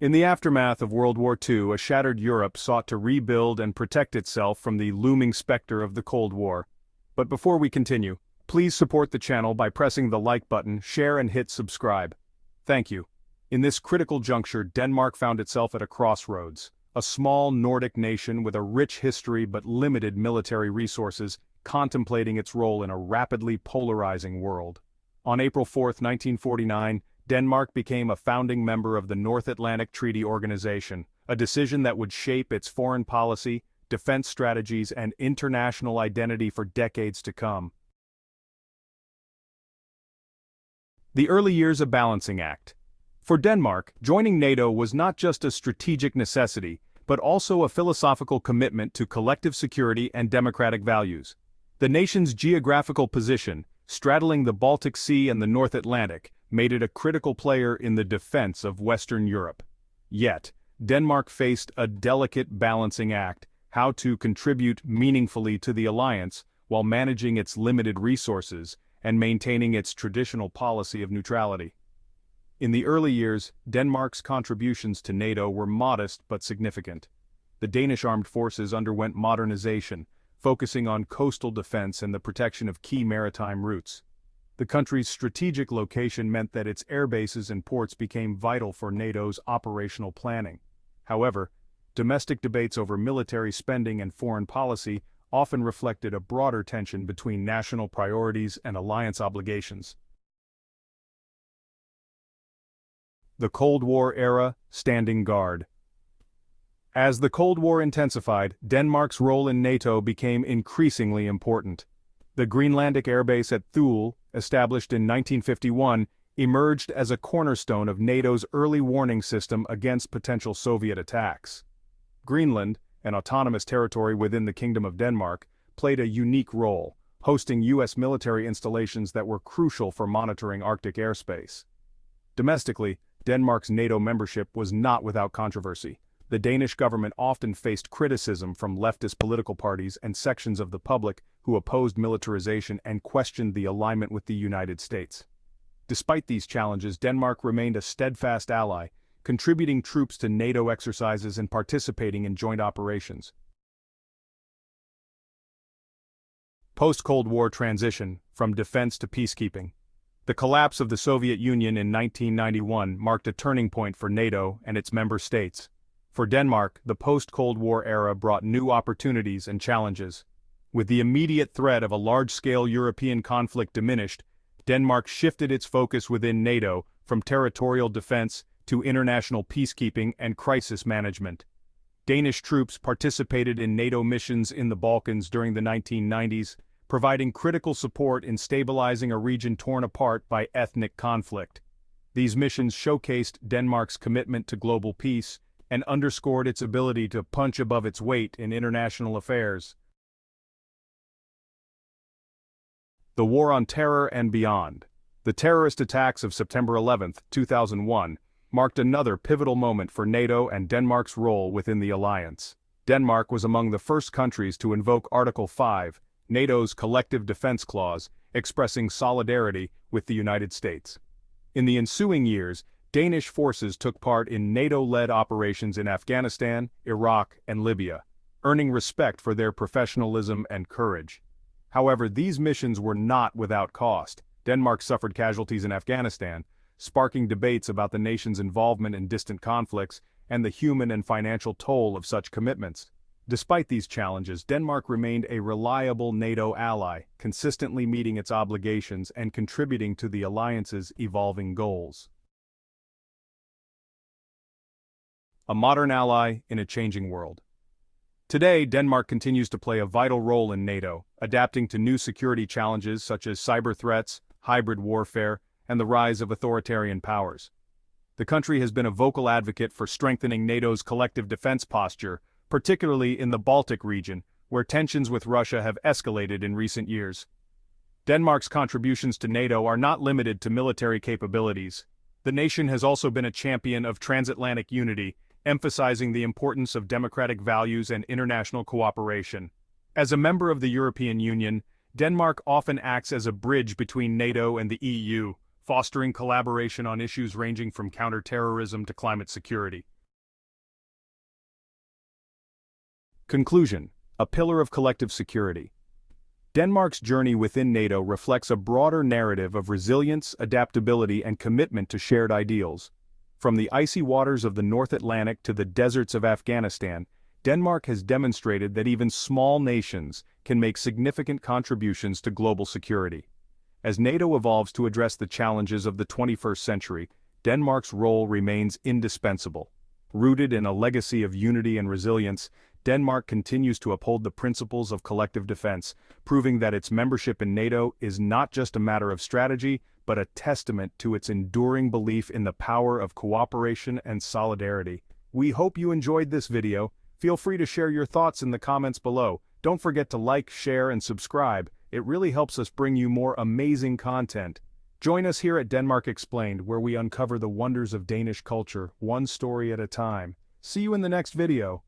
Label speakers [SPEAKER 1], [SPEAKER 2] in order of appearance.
[SPEAKER 1] In the aftermath of World War II, a shattered Europe sought to rebuild and protect itself from the looming specter of the Cold War. But before we continue, please support the channel by pressing the like button, share and hit subscribe. Thank you. In this critical juncture, Denmark found itself at a crossroads. A small Nordic nation with a rich history but limited military resources, contemplating its role in a rapidly polarizing world. On April 4, 1949, Denmark became a founding member of the North Atlantic Treaty Organization, a decision that would shape its foreign policy, defense strategies, and international identity for decades to come. The early years, a balancing act. For Denmark, joining NATO was not just a strategic necessity, but also a philosophical commitment to collective security and democratic values. The nation's geographical position, straddling the Baltic Sea and the North Atlantic, made it a critical player in the defense of Western Europe. Yet, Denmark faced a delicate balancing act: how to contribute meaningfully to the alliance while managing its limited resources and maintaining its traditional policy of neutrality. In the early years, Denmark's contributions to NATO were modest but significant. The Danish armed forces underwent modernization, focusing on coastal defense and the protection of key maritime routes. The country's strategic location meant that its air bases and ports became vital for NATO's operational planning. However, domestic debates over military spending and foreign policy often reflected a broader tension between national priorities and alliance obligations. The Cold War era, standing guard. As the Cold War intensified, Denmark's role in NATO became increasingly important. The Greenland Airbase at Thule, established in 1951, emerged as a cornerstone of NATO's early warning system against potential Soviet attacks. Greenland, an autonomous territory within the Kingdom of Denmark, played a unique role, hosting U.S. military installations that were crucial for monitoring Arctic airspace. Domestically, Denmark's NATO membership was not without controversy. The Danish government often faced criticism from leftist political parties and sections of the public who opposed militarization and questioned the alignment with the United States. Despite these challenges, Denmark remained a steadfast ally, contributing troops to NATO exercises and participating in joint operations. Post-Cold War transition from defense to peacekeeping. The collapse of the Soviet Union in 1991 marked a turning point for NATO and its member states. For Denmark, the post-Cold War era brought new opportunities and challenges. With the immediate threat of a large-scale European conflict diminished, Denmark shifted its focus within NATO from territorial defense to international peacekeeping and crisis management. Danish troops participated in NATO missions in the Balkans during the 1990s, providing critical support in stabilizing a region torn apart by ethnic conflict. These missions showcased Denmark's commitment to global peace and underscored its ability to punch above its weight in international affairs. The War on Terror and Beyond. The terrorist attacks of September 11, 2001, marked another pivotal moment for NATO and Denmark's role within the alliance. Denmark was among the first countries to invoke Article 5, NATO's Collective Defense Clause, expressing solidarity with the United States. In the ensuing years, Danish forces took part in NATO-led operations in Afghanistan, Iraq, and Libya, earning respect for their professionalism and courage. However, these missions were not without cost. Denmark suffered casualties in Afghanistan, sparking debates about the nation's involvement in distant conflicts and the human and financial toll of such commitments. Despite these challenges, Denmark remained a reliable NATO ally, consistently meeting its obligations and contributing to the alliance's evolving goals. A modern ally in a changing world. Today, Denmark continues to play a vital role in NATO, adapting to new security challenges such as cyber threats, hybrid warfare, and the rise of authoritarian powers. The country has been a vocal advocate for strengthening NATO's collective defense posture, particularly in the Baltic region, where tensions with Russia have escalated in recent years. Denmark's contributions to NATO are not limited to military capabilities. The nation has also been a champion of transatlantic unity, emphasizing the importance of democratic values and international cooperation. As a member of the European Union, Denmark often acts as a bridge between NATO and the EU, fostering collaboration on issues ranging from counterterrorism to climate security. Conclusion: a pillar of collective security. Denmark's journey within NATO reflects a broader narrative of resilience, adaptability, and commitment to shared ideals. From the icy waters of the North Atlantic to the deserts of Afghanistan, Denmark has demonstrated that even small nations can make significant contributions to global security. As NATO evolves to address the challenges of the 21st century, Denmark's role remains indispensable. Rooted in a legacy of unity and resilience, Denmark continues to uphold the principles of collective defense, proving that its membership in NATO is not just a matter of strategy, but a testament to its enduring belief in the power of cooperation and solidarity. We hope you enjoyed this video. Feel free to share your thoughts in the comments below. Don't forget to like, share, and subscribe. It really helps us bring you more amazing content. Join us here at Denmark Explained, where we uncover the wonders of Danish culture, one story at a time. See you in the next video.